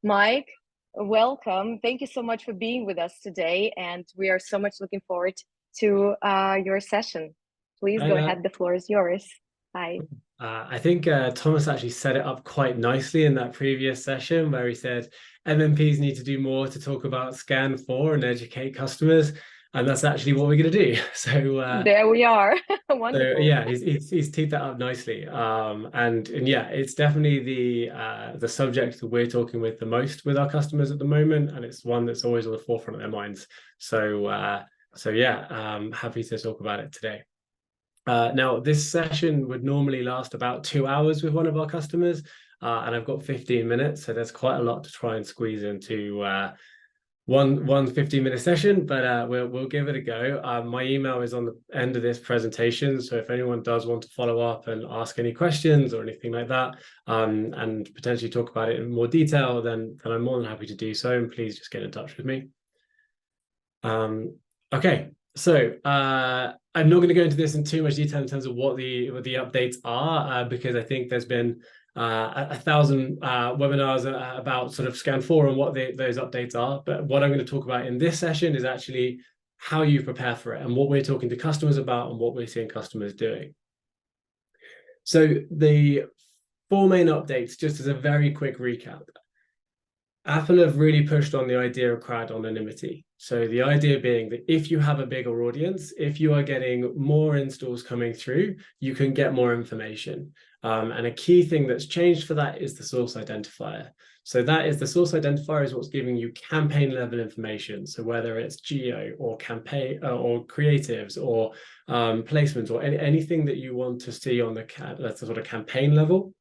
Mike, welcome. Thank you so much for being with us today, and we are so much looking forward to your session. Please Hi go there. ahead. The floor is yours. Hi. I think Thomas actually set it up quite nicely in that previous session where he said MMPs need to do more to talk about SKAN 4 and educate customers. And that's actually what we're going to do. There we are. So Wonderful. yeah, he's teed that up nicely. And yeah, it's definitely the subject that we're talking with the most with our customers at the moment, and it's one that's always on the forefront of their minds. So yeah, happy to talk about it today. Now, this session would normally last about 2 hours with one of our customers, and I've got 15 minutes, so there's quite a lot to try and squeeze into one 15-minute session, but we'll give it a go. My email is on the end of this presentation, so if anyone does want to follow up and ask any questions or anything like that, and potentially talk about it in more detail, then I'm more than happy to do so, and please just get in touch with me. Okay, so I'm not going to go into this in too much detail in terms of what the updates are, because I think there's been 1,000 webinars about sort of SKAN 4 and what those updates are. But what I'm going to talk about in this session is actually how you prepare for it and what we're talking to customers about and what we're seeing customers doing. So the 4 main updates, just as a very quick recap. Apple have really pushed on the idea of crowd anonymity. So the idea being that if you have a bigger audience, if you are getting more installs coming through, you can get more information. And a key thing that's changed for that is the source identifier. So that is the source identifier is what's giving you campaign level information. So whether it's geo or campaign or creatives or placements or anything that you want to see on that's the sort of campaign level,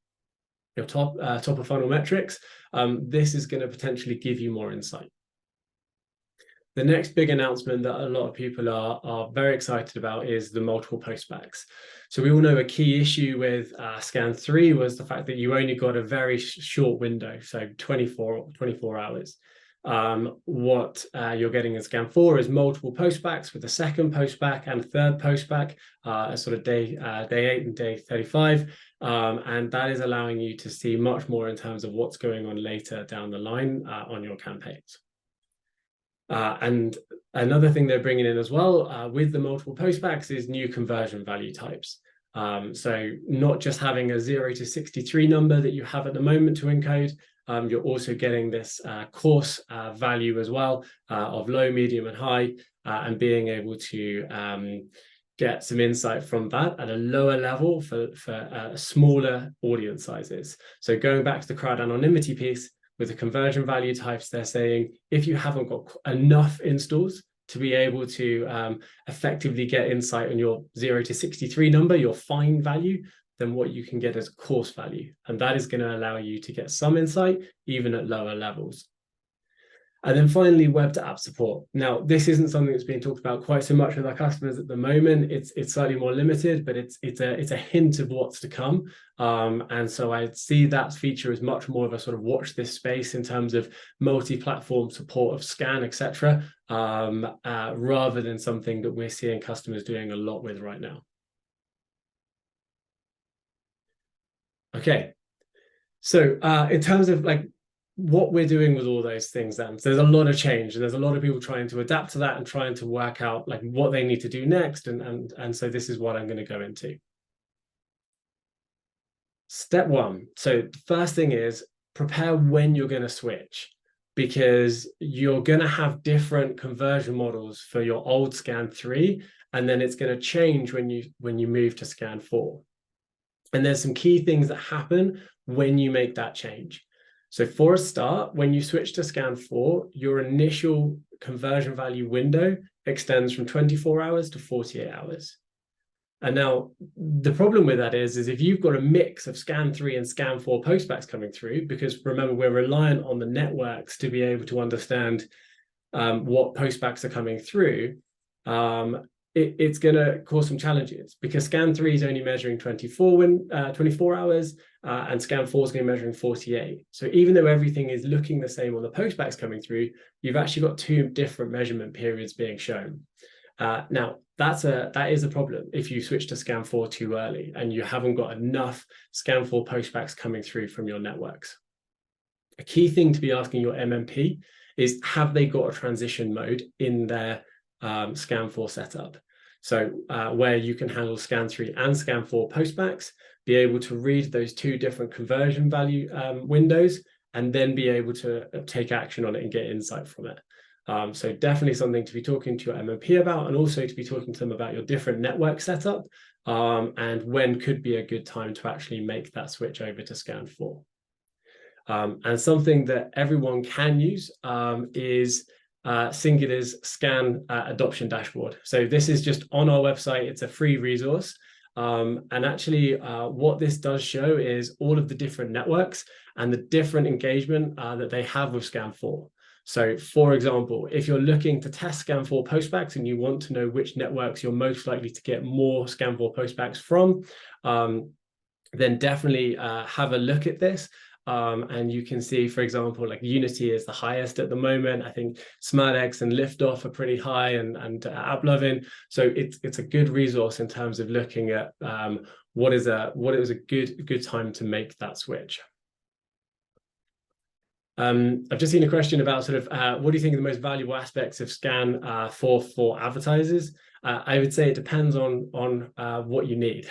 your top of funnel metrics, this is going to potentially give you more insight. The next big announcement that a lot of people are very excited about is the multiple postbacks. So we all know a key issue with SKAN 3 was the fact that you only got a very short window, so 24 hours. What you're getting in SKAN 4 is multiple postbacks with the second postback and third postback, sort of day 8 and day 35. And that is allowing you to see much more in terms of what's going on later down the line on your campaigns. And another thing they're bringing in as well with the multiple postbacks is new conversion value types. So not just having a 0 to 63 number that you have at the moment to encode, you're also getting this coarse value as well of low, medium, and high, and being able to get some insight from that at a lower level for smaller audience sizes. So going back to the crowd anonymity piece, with the conversion value types, they're saying if you haven't got enough installs to be able to effectively get insight on your 0 to 63 number, your fine value, then what you can get is a coarse value. And that is going to allow you to get some insight even at lower levels. And then finally, web to app support. Now, this isn't something that's being talked about quite so much with our customers at the moment. It's slightly more limited, but it's a hint of what's to come. And so I see that feature as much more of a sort of watch this space in terms of multi-platform support of SKAN, etc., rather than something that we're seeing customers doing a lot with right now. Okay, so in terms of like what we're doing with all those things, then so there's a lot of change and there's a lot of people trying to adapt to that and trying to work out like what they need to do next, and so this is what I'm going to go into. Step 1. So the first thing is prepare when you're going to switch, because you're going to have different conversion models for your old SKAN 3, and then it's going to change when you move to SKAN 4. And there's some key things that happen when you make that change. So for a start, when you switch to SKAN 4, your initial conversion value window extends from 24 hours to 48 hours. And now the problem with that is if you've got a mix of SKAN 3 and SKAN 4 postbacks coming through, because remember, we're reliant on the networks to be able to understand what postbacks are coming through, it's going to cause some challenges, because SKAN 3 is only measuring 24 hours, and SKAN 4 is going to be measuring 48. So even though everything is looking the same on the postbacks coming through, you've actually got 2 different measurement periods being shown. Now, that is a problem if you switch to SKAN 4 too early and you haven't got enough SKAN 4 postbacks coming through from your networks. A key thing to be asking your MMP is, have they got a transition mode in their SKAN 4 setup? So where you can handle SKAN 3 and SKAN 4 postbacks, be able to read those two different conversion value windows, and then be able to take action on it and get insight from it. So definitely something to be talking to your MMP about, and also to be talking to them about your different network setup, and when could be a good time to actually make that switch over to SKAN 4. And something that everyone can use is Singular's SKAN adoption dashboard. So this is just on our website. It's a free resource. And actually what this does show is all of the different networks and the different engagement that they have with SKAN 4. So for example, if you're looking to test SKAN 4 postbacks and you want to know which networks you're most likely to get more SKAN 4 postbacks from, then definitely have a look at this. And you can see, for example, like Unity is the highest at the moment. I think SmartX and Liftoff are pretty high, and AppLovin. So it's a good resource in terms of looking at what is a good time to make that switch. I've just seen a question about sort of what do you think are the most valuable aspects of SKAN for advertisers? I would say it depends on what you need.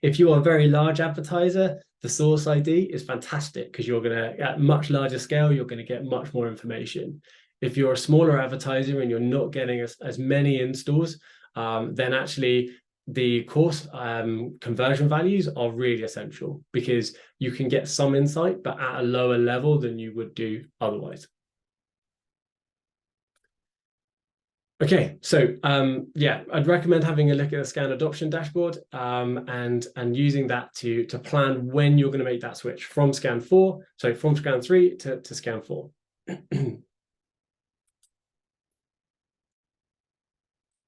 If you are a very large advertiser, the source ID is fantastic because you're going to, at much larger scale, you're going to get much more information. If you're a smaller advertiser and you're not getting as many installs, then actually the course conversion values are really essential, because you can get some insight, but at a lower level than you would do otherwise. Okay, so yeah, I'd recommend having a look at the SKAN adoption dashboard and using that to plan when you're going to make that switch from SKAN 4, so from SKAN 3 to SKAN 4.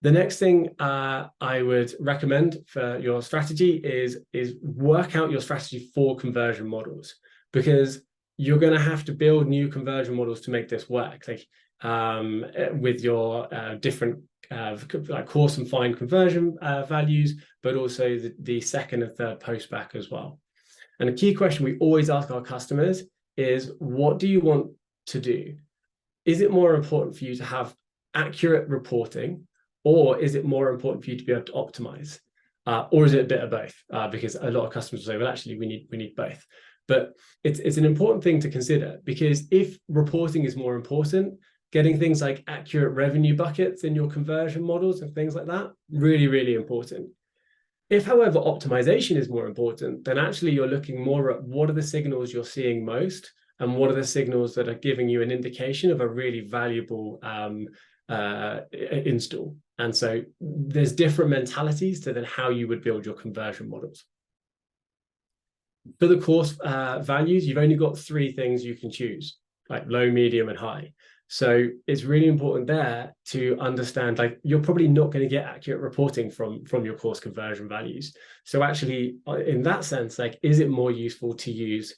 The next thing I would recommend for your strategy is work out your strategy for conversion models, because you're going to have to build new conversion models to make this work. Like with your different like coarse and fine conversion values, but also the second and third postback as well. And a key question we always ask our customers is, what do you want to do? Is it more important for you to have accurate reporting, or is it more important for you to be able to optimize? Or is it a bit of both? Because a lot of customers say, well, actually, we need both. But it's an important thing to consider, because if reporting is more important, getting things like accurate revenue buckets in your conversion models and things like that, really, really important. If, however, optimization is more important, then actually you're looking more at what are the signals you're seeing most, and what are the signals that are giving you an indication of a really valuable install. And so there's different mentalities to then how you would build your conversion models. For the course values, you've only got 3 things you can choose, like low, medium, and high. So it's really important there to understand, like, you're probably not going to get accurate reporting from your course conversion values. So actually, in that sense, like, is it more useful to use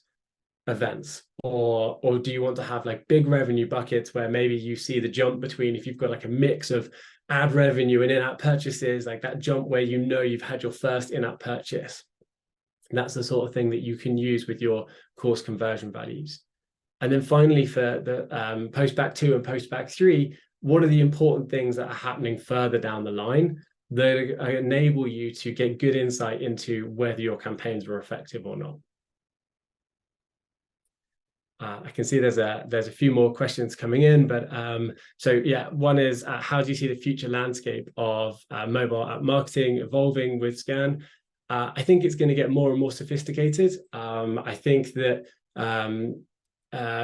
events, or do you want to have like big revenue buckets where maybe you see the jump between, if you've got like a mix of ad revenue and in-app purchases, like that jump where you know you've had your first in-app purchase. And that's the sort of thing that you can use with your course conversion values. And then finally, for the postback 2 and postback 3, what are the important things that are happening further down the line that enable you to get good insight into whether your campaigns were effective or not? I can see there's a few more questions coming in, but so yeah, one is how do you see the future landscape of mobile app marketing evolving with SKAN? I think it's going to get more and more sophisticated. I think that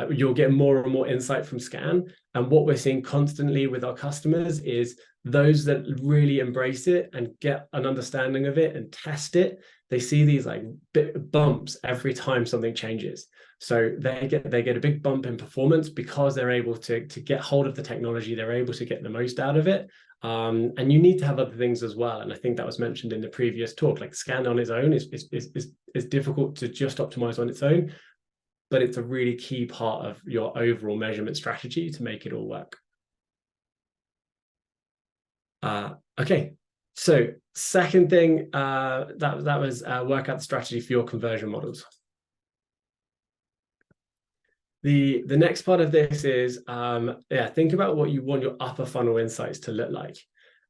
you'll get more and more insight from SKAN, and what we're seeing constantly with our customers is those that really embrace it and get an understanding of it and test it, they see these like bumps every time something changes. So they get a big bump in performance because they're able to get hold of the technology, they're able to get the most out of it. And you need to have other things as well. And I think that was mentioned in the previous talk, like SKAN on its own is difficult to just optimize on its own, but it's a really key part of your overall measurement strategy to make it all work. Okay, so second thing, that was work out the strategy for your conversion models. The next part of this is, think about what you want your upper funnel insights to look like.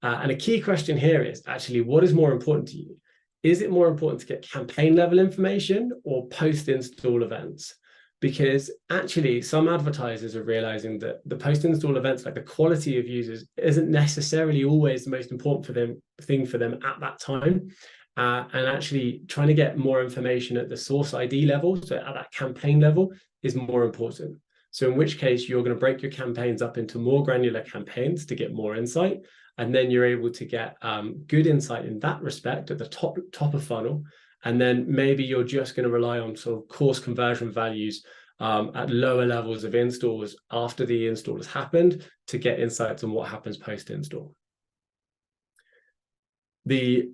And a key question here is actually, what is more important to you? Is it more important to get campaign level information or post-install events? Because actually some advertisers are realizing that the post-install events, like the quality of users, isn't necessarily always the most important thing for them at that time. And actually trying to get more information at the source ID level, so at that campaign level, is more important. So in which case you're going to break your campaigns up into more granular campaigns to get more insight. And then you're able to get good insight in that respect at the top of funnel. And then maybe you're just going to rely on sort of course conversion values at lower levels of installs after the install has happened to get insights on what happens post-install. The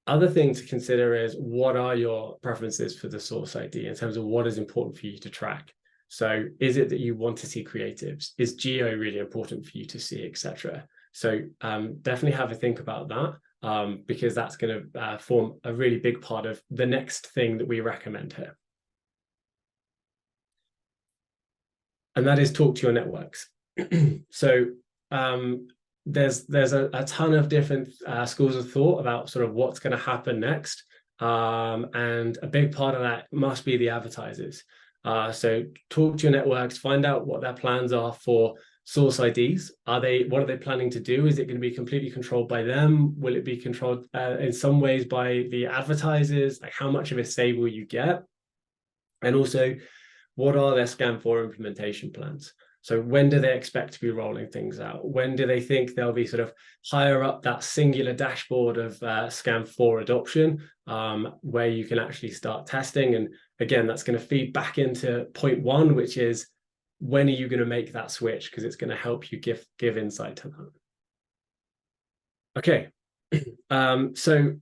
other thing to consider is, what are your preferences for the source ID in terms of what is important for you to track? So is it that you want to see creatives? Is geo really important for you to see, etc.? So definitely have a think about that, because that's going to form a really big part of the next thing that we recommend here. And that is talk to your networks. So there's a ton of different schools of thought about sort of what's going to happen next. And a big part of that must be the advertisers. So talk to your networks, find out what their plans are for source IDs. What are they planning to do? Is it going to be completely controlled by them? Will it be controlled in some ways by the advertisers? Like, how much of a say will you get? And also, what are their SKAN4 implementation plans? So when do they expect to be rolling things out? When do they think they'll be sort of higher up that singular dashboard of SKAN4 adoption, where you can actually start testing? And again, that's going to feed back into point one, which is, when are you going to make that switch? Because it's going to help you give insight to that. Okay. So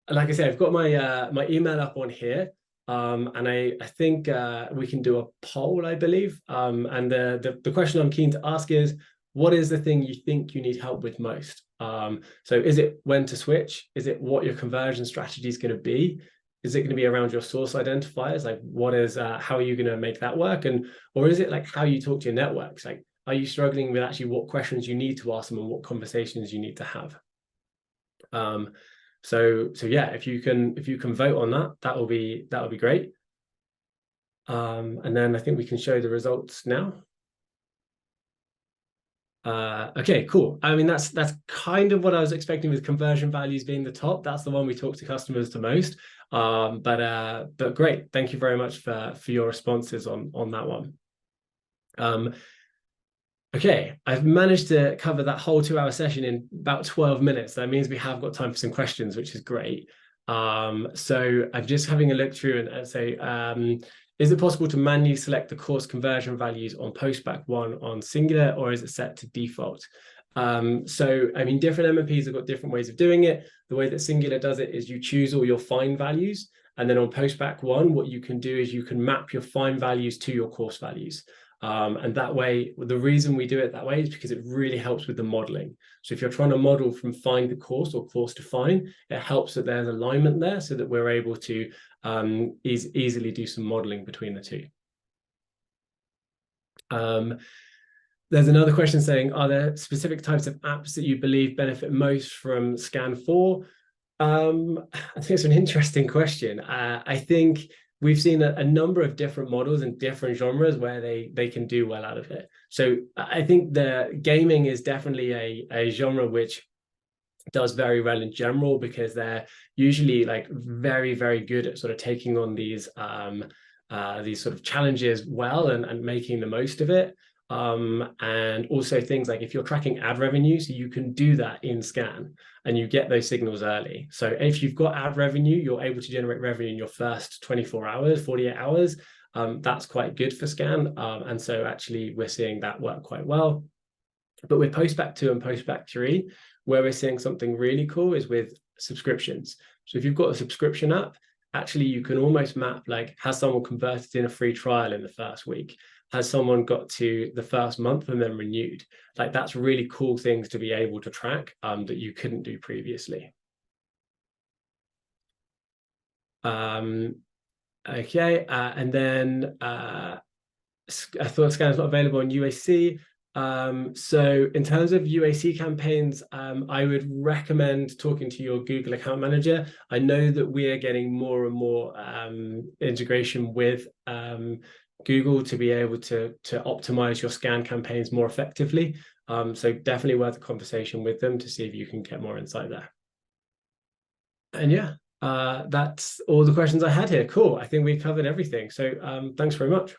like I said, I've got my my email up on here. And I think we can do a poll, I believe. And the question I'm keen to ask is, what is the thing you think you need help with most? So is it when to switch? Is it what your conversion strategy is going to be? Is it going to be around your source identifiers? Like, how are you going to make that work? Or is it like how you talk to your networks? Like, are you struggling with actually what questions you need to ask them and what conversations you need to have? So yeah, if you can vote on that, that'll be great. And then I think we can show the results now. Okay, cool. I mean, that's kind of what I was expecting, with conversion values being the top. That's the one we talk to customers the most. But great. Thank you very much for your responses on that one. Okay, I've managed to cover that whole 2-hour session in about 12 minutes. That means we have got time for some questions, which is great. So I'm just having a look through and say, is it possible to manually select the course conversion values on postback 1 on singular, or is it set to default? So, I mean, different MMPs have got different ways of doing it. The way that singular does it is you choose all your fine values. And then on postback 1, what you can do is you can map your fine values to your course values. And that way, the reason we do it that way is because it really helps with the modeling. So if you're trying to model from fine to course or course to fine, it helps that there's alignment there so that we're able to easily do some modeling between the two. There's another question saying, are there specific types of apps that you believe benefit most from SKAN4? I think it's an interesting question. I think we've seen a number of different models and different genres where they can do well out of it. So I think the gaming is definitely a genre which does very well in general, because they're usually like very, very good at sort of taking on these sort of challenges well and making the most of it. And also things like, if you're tracking ad revenue, so you can do that in SKAN and you get those signals early. So if you've got ad revenue, you're able to generate revenue in your first 24 hours, 48 hours. That's quite good for SKAN. And so actually we're seeing that work quite well. But with postback 2 and postback 3, where we're seeing something really cool is with subscriptions. So if you've got a subscription app, actually you can almost map, like, has someone converted in a free trial in the first week? Has someone got to the first month and then renewed? Like, that's really cool things to be able to track that you couldn't do previously. Okay, and then I thought SKAN is not available on UAC. So in terms of UAC campaigns, I would recommend talking to your Google account manager. I know that we are getting more and more integration with Google to be able to optimize your SKAN campaigns more effectively. So definitely worth a conversation with them to see if you can get more insight there. And yeah, that's all the questions I had here. Cool. I think we covered everything. So thanks very much.